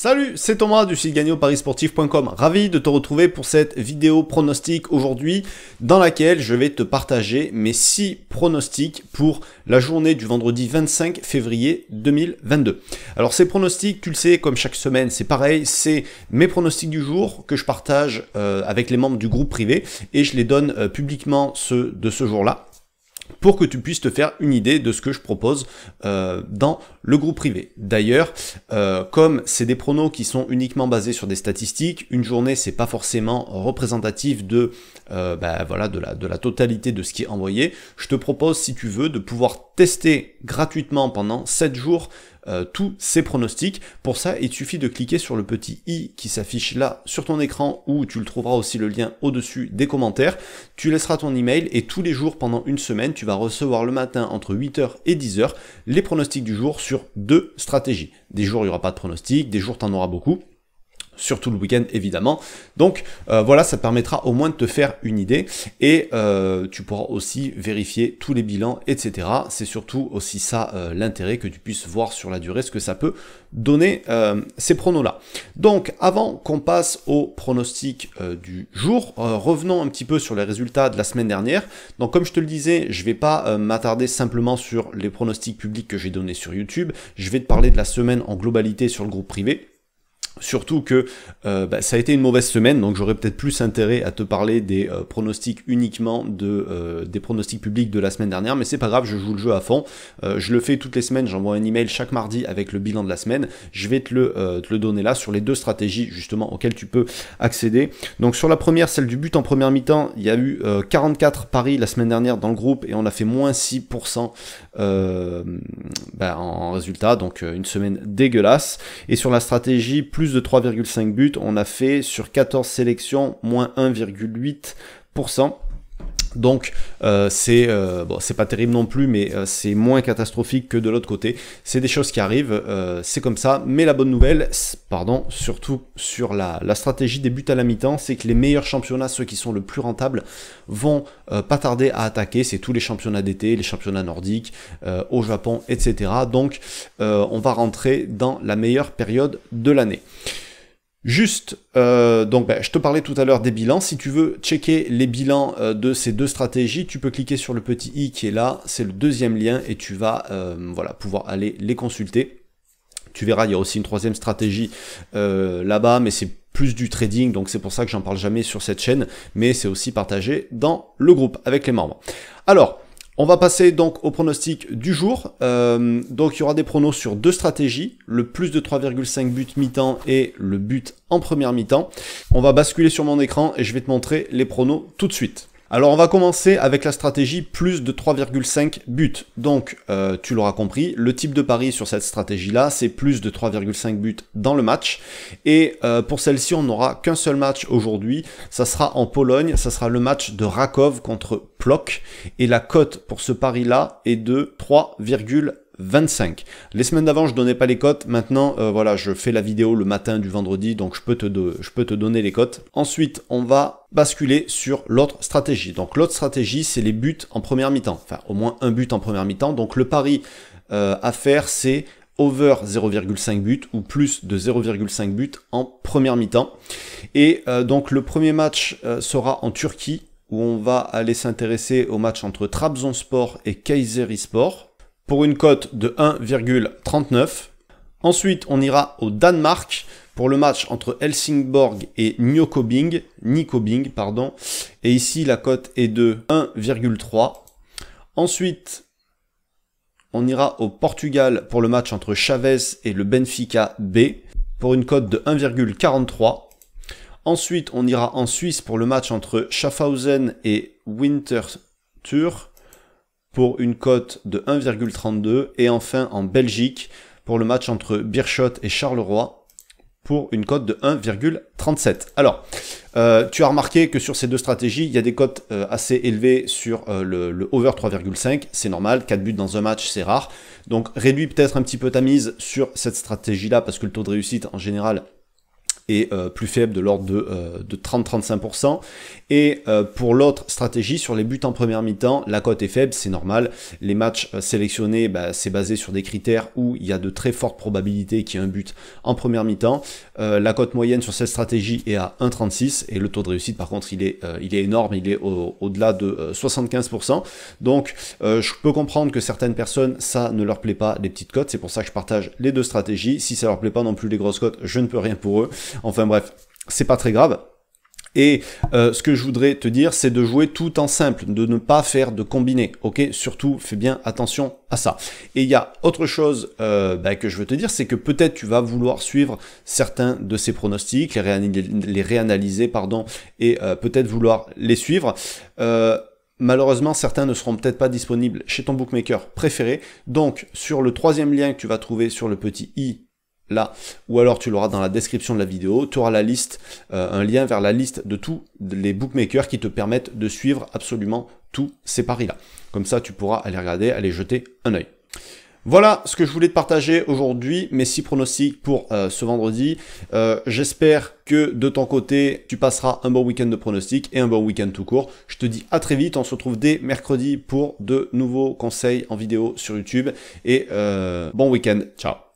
Salut, c'est Thomas du site gagneauparisportif.com. Ravi de te retrouver pour cette vidéo pronostic aujourd'hui dans laquelle je vais te partager mes 6 pronostics pour la journée du vendredi 25 février 2022. Alors ces pronostics, tu le sais, comme chaque semaine, c'est pareil, c'est mes pronostics du jour que je partage avec les membres du groupe privé et je les donne publiquement ceux de ce jour-là, pour que tu puisses te faire une idée de ce que je propose dans le groupe privé. D'ailleurs, comme c'est des pronos qui sont uniquement basés sur des statistiques, une journée c'est pas forcément représentatif de de la totalité de ce qui est envoyé. Je te propose, si tu veux, de pouvoir tester gratuitement pendant 7 jours tous ces pronostics. Pour ça, il suffit de cliquer sur le petit i qui s'affiche là sur ton écran, ou tu le trouveras aussi le lien au-dessus des commentaires. Tu laisseras ton email et tous les jours pendant une semaine, tu vas recevoir le matin entre 8h et 10h les pronostics du jour sur 2 stratégies. Des jours, il n'y aura pas de pronostics, des jours, tu en auras beaucoup. Surtout le week-end évidemment. Donc voilà, ça te permettra au moins de te faire une idée et tu pourras aussi vérifier tous les bilans, etc. C'est surtout aussi ça l'intérêt, que tu puisses voir sur la durée ce que ça peut donner ces pronos-là. Donc avant qu'on passe au pronostic du jour, revenons un petit peu sur les résultats de la semaine dernière. Donc comme je te le disais, je vais pas m'attarder simplement sur les pronostics publics que j'ai donnés sur YouTube. Je vais te parler de la semaine en globalité sur le groupe privé. Surtout que ça a été une mauvaise semaine, donc j'aurais peut-être plus intérêt à te parler des pronostics uniquement des pronostics publics de la semaine dernière, mais c'est pas grave, je joue le jeu à fond. Je le fais toutes les semaines, j'envoie un email chaque mardi avec le bilan de la semaine. Je vais te le donner là sur les 2 stratégies justement auxquelles tu peux accéder. Donc sur la première, celle du but en première mi-temps, il y a eu 44 paris la semaine dernière dans le groupe et on a fait moins 6% en résultat, donc une semaine dégueulasse. Et sur la stratégie plus de 3,5 buts, on a fait sur 14 sélections moins 1,8%. Donc c'est pas terrible non plus, mais c'est moins catastrophique que de l'autre côté. C'est des choses qui arrivent, c'est comme ça. Mais la bonne nouvelle, surtout sur la stratégie des buts à la mi-temps, c'est que les meilleurs championnats, ceux qui sont le plus rentables, vont pas tarder à attaquer. C'est tous les championnats d'été, les championnats nordiques, au Japon, etc. Donc on va rentrer dans la meilleure période de l'année. Juste, je te parlais tout à l'heure des bilans. Si tu veux checker les bilans de ces 2 stratégies, tu peux cliquer sur le petit i qui est là, c'est le 2e lien, et tu vas pouvoir aller les consulter. Tu verras, il y a aussi une 3e stratégie là-bas, mais c'est plus du trading, donc c'est pour ça que j'en parle jamais sur cette chaîne, mais c'est aussi partagé dans le groupe avec les membres. Alors, on va passer donc au pronostic du jour. Donc il y aura des pronos sur 2 stratégies, le plus de 3,5 buts mi-temps et le but en première mi-temps. On va basculer sur mon écran et je vais te montrer les pronos tout de suite. Alors on va commencer avec la stratégie plus de 3,5 buts. Donc tu l'auras compris, le type de pari sur cette stratégie-là, c'est plus de 3,5 buts dans le match. Et pour celle-ci, on n'aura qu'un seul match aujourd'hui. Ça sera en Pologne, ça sera le match de Rakov contre Plock. Et la cote pour ce pari-là est de 3,25. Les semaines d'avant, je donnais pas les cotes. Maintenant, je fais la vidéo le matin du vendredi, donc je peux te donner les cotes. Ensuite, on va basculer sur l'autre stratégie. Donc l'autre stratégie, c'est les buts en première mi-temps. Enfin, au moins un but en première mi-temps. Donc le pari à faire, c'est over 0,5 but ou plus de 0,5 but en première mi-temps. Et donc le premier match sera en Turquie, où on va aller s'intéresser au match entre Trabzonspor et Kayserispor, pour une cote de 1,39. Ensuite, on ira au Danemark pour le match entre Helsingborg et Nyköping. Et ici, la cote est de 1,3. Ensuite, on ira au Portugal pour le match entre Chaves et le Benfica B pour une cote de 1,43. Ensuite, on ira en Suisse pour le match entre Schaffhausen et Winterthur pour une cote de 1,32, et enfin en Belgique pour le match entre Beerschot et Charleroi pour une cote de 1,37. Alors, tu as remarqué que sur ces 2 stratégies, il y a des cotes assez élevées sur le over 3,5, c'est normal, 4 buts dans un match, c'est rare. Donc réduis peut-être un petit peu ta mise sur cette stratégie-là, parce que le taux de réussite en général est plus faible, de l'ordre de 30-35%. Et pour l'autre stratégie, sur les buts en première mi-temps, la cote est faible, c'est normal. Les matchs sélectionnés, c'est basé sur des critères où il y a de très fortes probabilités qu'il y ait un but en première mi-temps. La cote moyenne sur cette stratégie est à 1,36 et le taux de réussite, par contre, il est énorme, il est au-delà de 75%. Donc, je peux comprendre que certaines personnes, ça ne leur plaît pas, les petites cotes. C'est pour ça que je partage les deux stratégies. Si ça leur plaît pas non plus les grosses cotes, je ne peux rien pour eux. Enfin bref, c'est pas très grave. Et ce que je voudrais te dire, c'est de jouer tout en simple, de ne pas faire de combiné, ok? Surtout, fais bien attention à ça. Et il y a autre chose que je veux te dire, c'est que peut-être tu vas vouloir suivre certains de ces pronostics, les réanalyser, pardon, et peut-être vouloir les suivre. Malheureusement, certains ne seront peut-être pas disponibles chez ton bookmaker préféré. Donc, sur le troisième lien que tu vas trouver sur le petit i, là, ou alors tu l'auras dans la description de la vidéo, tu auras la liste, un lien vers la liste de tous les bookmakers qui te permettent de suivre absolument tous ces paris-là. Comme ça, tu pourras aller regarder, aller jeter un œil. Voilà ce que je voulais te partager aujourd'hui, mes 6 pronostics pour ce vendredi. J'espère que de ton côté, tu passeras un bon week-end de pronostics et un bon week-end tout court. Je te dis à très vite, on se retrouve dès mercredi pour de nouveaux conseils en vidéo sur YouTube. Et bon week-end, ciao.